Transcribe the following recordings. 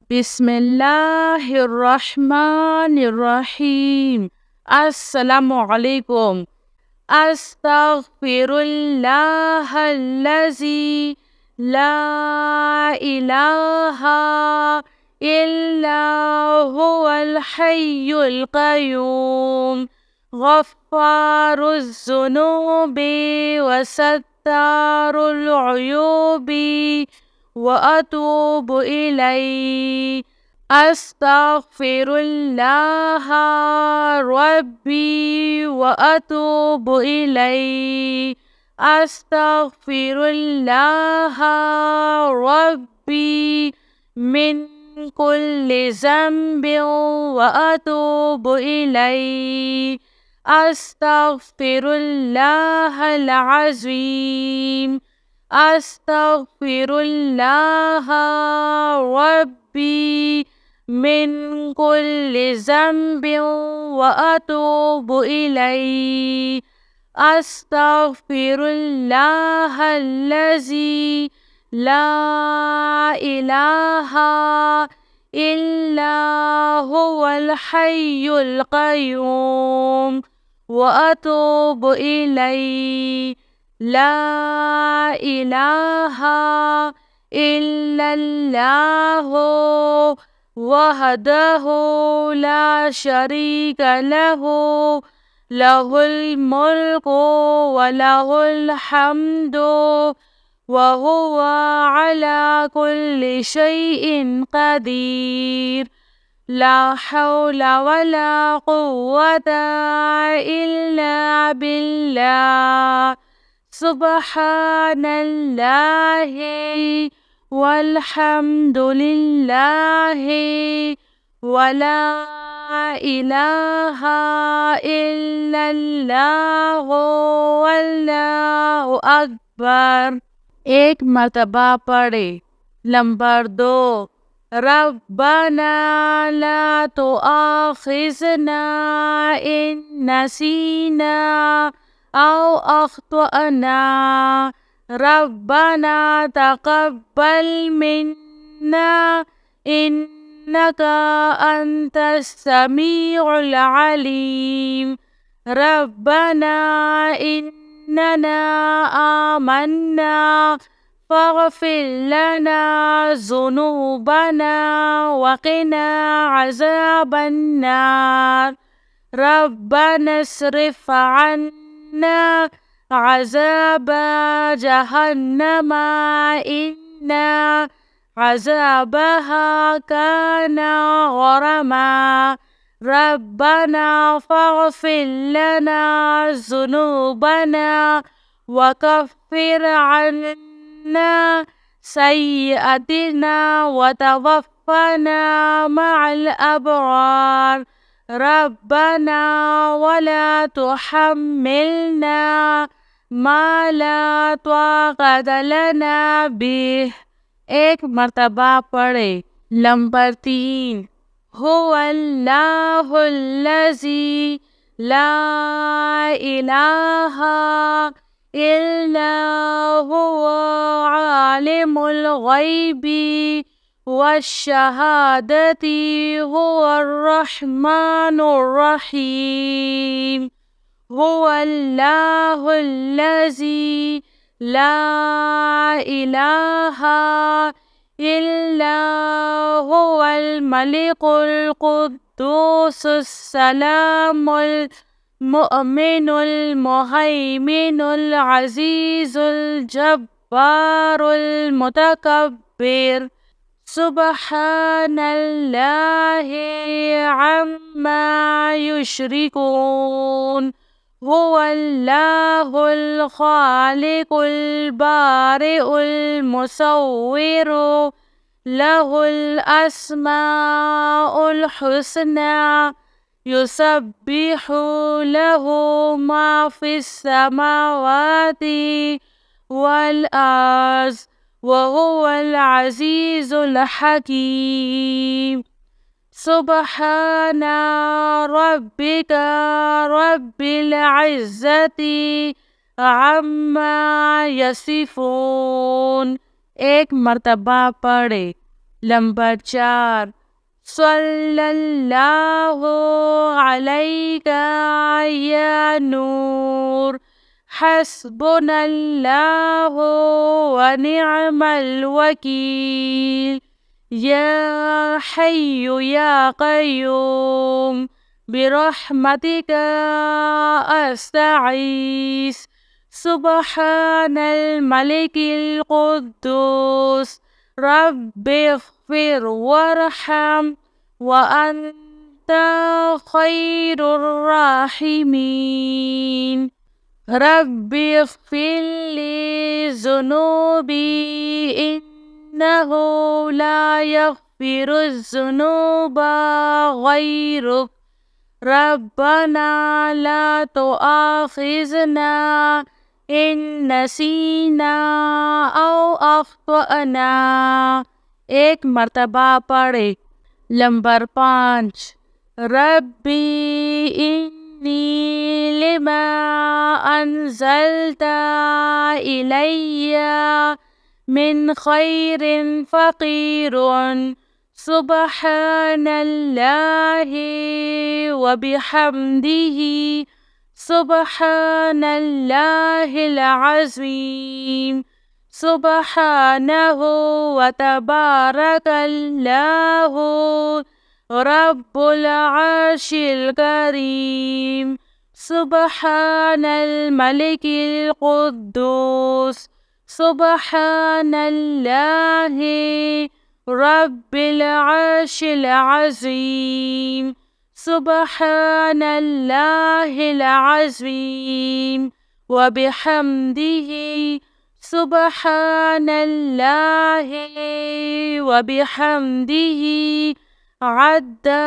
बिस्मिल्लाहिर्रहमानिर्रहीम। अस्सलामुअलैकुम। अस्तगफिरुल्लाहल्लज़ी ला इलाहा इल्ला हुवल हय्युल क़य्यूम गफ़्फ़ारुज़्ज़ुनूबि वसत्तारुल उयूबि व अतूबु इलैहि। अस्तगफिरुल्लाह रब्बी व अतूबु इलैहि। अस्तगफिरुल्लाह रब्बी मिन कुल्लि ज़ंबिन व अतूबु इलैहि। अस्तगफिरुल्लाहल अज़ीम। अस्तगफिरुल्लाह रब्बी मिन कुल्लि ज़ंबिन व अतूबु इलैहि। अस्तगफिरुल्लाहल्लज़ी ला इलाहा इल्ला हुवल हय्युल क़य्यूम व अतूबु इलैहि। ला इलाहा इल्लल्लाहु वहदहु ला शरीक लहु लहुल मुल्कु व लहुल हम्दु व हुवा अला कुल्लि शैइन क़दीर। ला हौला वला कुव्वता इल्ला बिल्लाह। सुब्हानल्लाहि वल्हम्दुलिल्लाहि वला इलाहा इल्लल्लाहु वल्लाहु अकबर। एक मर्तबा पढ़े। नंबर 2, रब्बना ला तुआखिज़ना इन नसीना औ अख्तअना। रब्बना तक़ब्बल मिन्ना इन्नका अंतस समीउल अलीम। रब्बना इन्नना आमन्ना फ़ग़फ़िर लना ज़ुनूबना वक़िना अज़ाबन्नार। रब्बना अस्रिफ़ अन्ना अज़ाब जहन्नम इन्ना अज़ाबहा काना गरमा। रब्बना फ़ग़फ़िर लना ज़ुनूबना वकफ़िर अन्ना सय्यिअतिना वतवफ़्फ़ना मअल अबरार। रब्बना वला तुहम्मिलना मा ला ताक़त लना बिह। एक मर्तबा पढ़े। नंबर 3, हुवल्लाहुल्लज़ी ला इलाहा इल्ला हुवा आलिमुल ग़ैबि वश्शहादति हुवर रहमानुर रहीम। हुवल्लाहुल्लज़ी ला इलाहा इल्ला हुवल मलिकुल कुद्दूसुस सलामुल मुअमिनुल मुहैमिनुल अज़ीज़ुल जब्बारुल मुतकब्बिर। सुब्हानल्लाहि अम्मा युश्रिकून। हुवल्लाहुल ख़ालिक़ुल बारिउल मुसव्विरु लहुल अस्माउल हुस्ना। युसब्बिहु लहु मा फ़िस समावाति वल अर्ज़ व हुवल अज़ीज़ुल हकीम। सुब्हाना रब्बिका रब्बिल इज़्ज़ति अम्मा यसिफ़ून। एक मर्तबा पढ़े। Lambar 4. Sallallahu alayka ya Nur. Hasbunallahu wa ni'mal wakil. Ya Hayyu ya Qayyum. Birahmatika asta'is. Subhanal malikil quddus. Rabbi ighfir warham wa anta khairur rahimin. Rabbi ighfir li zunubi innahu la yaghfiru zunuba ghairuk. Rabbana la tu'akhizna in nasina aw akhtana. एक मर्तबा पढ़े। Number 5। रब्बी इन्नी lima अंज़लता इलैया मिन खैरिन फ़क़ीरुन सुब्हानल्लाहि व बिहम्दिही सुब्हानल्लाहिल अज़ीम सुब्हानहु व तबारकल्लाहु रब्बुल अर्शिल करीम सुब्हानल मलिकिल कुद्दूस सुब्हानल्लाहि रब्बिल अर्शिल अज़ीम सुब्हानल्लाहिल अज़ीम व बिहम्दिही सुब्हानल्लाहि व बिहम्दिही अद्दा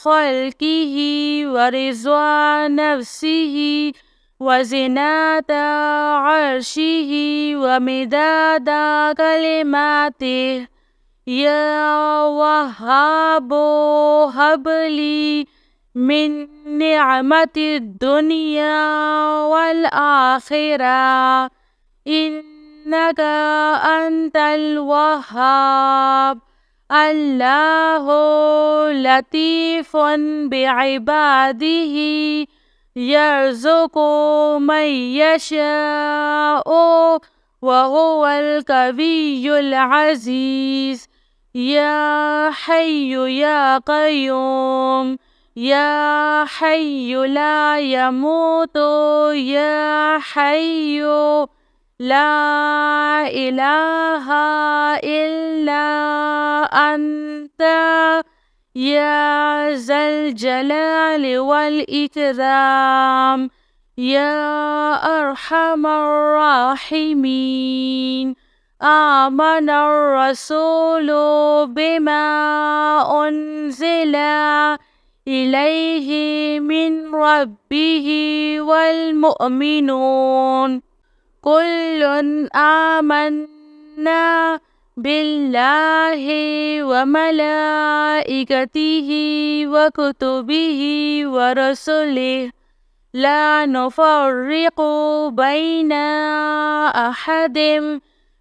ख़ल्क़िही व रिज़्वा नफ़्सिही व ज़िनाता अर्शिही व मिदादा कलिमातिही या वहाबो हबली मिन निअमतिद दुनिया वल आखिरा इन्नका अंतल वहाब अल्लाहु लतीफ़ुन बिइबादिही यर्ज़ुक़ु मन यशाअु व हुवल कवियुल अज़ीज़ या हय्यु या क़य्यूम या हय्यु ला यमूतु या हय्यु ला इलाहा इल्ला अंता या ज़ल जलाल वल इकराम या अरहमर राहिमीन आमनर रसूलु बिमा उन्ज़िला इलैहि मिन रब्बिही वल मुअमिनून कुल्लुन आमन्ना बिल्लाहि व मलाइकतिही व कुतुबिही व रसुलिही ला नुफ़र्रिक़ु बैना अहदिम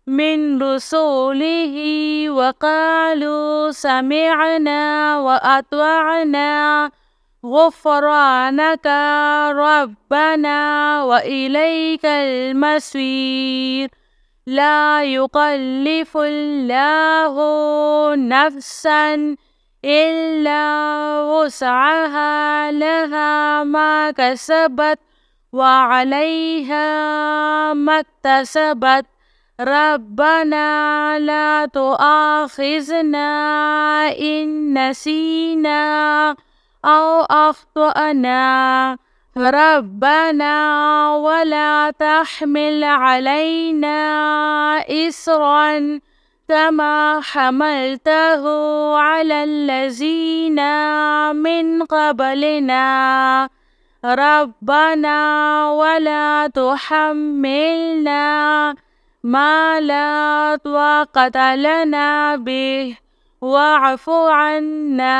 मिन रुसूलिही व क़ालू समिअना व अत्वअना गुफ़्रानका रब्बना व इलैकल मसीर ला युकल्लिफुल्लाहु नफ्सन इल्ला वुसअहा लहा मा कसबत व अलैहा मक्तसबत रब्बना ला तुआखिजना इन नसीना औ अख्तअना रब्बना वला तहमिल अलैना इसरन कमा हमलतहु अलल्लज़ीना मिन क़बलिना रब्बना वला तुहम्मिलना मा ला ताक़त लना बिह वअफ़ु अन्ना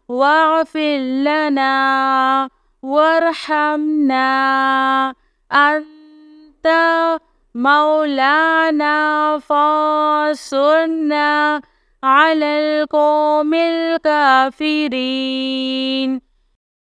वअग़फ़िर लना वरहमना अन्ता مولانا فانصرنا على القوم الكافرين.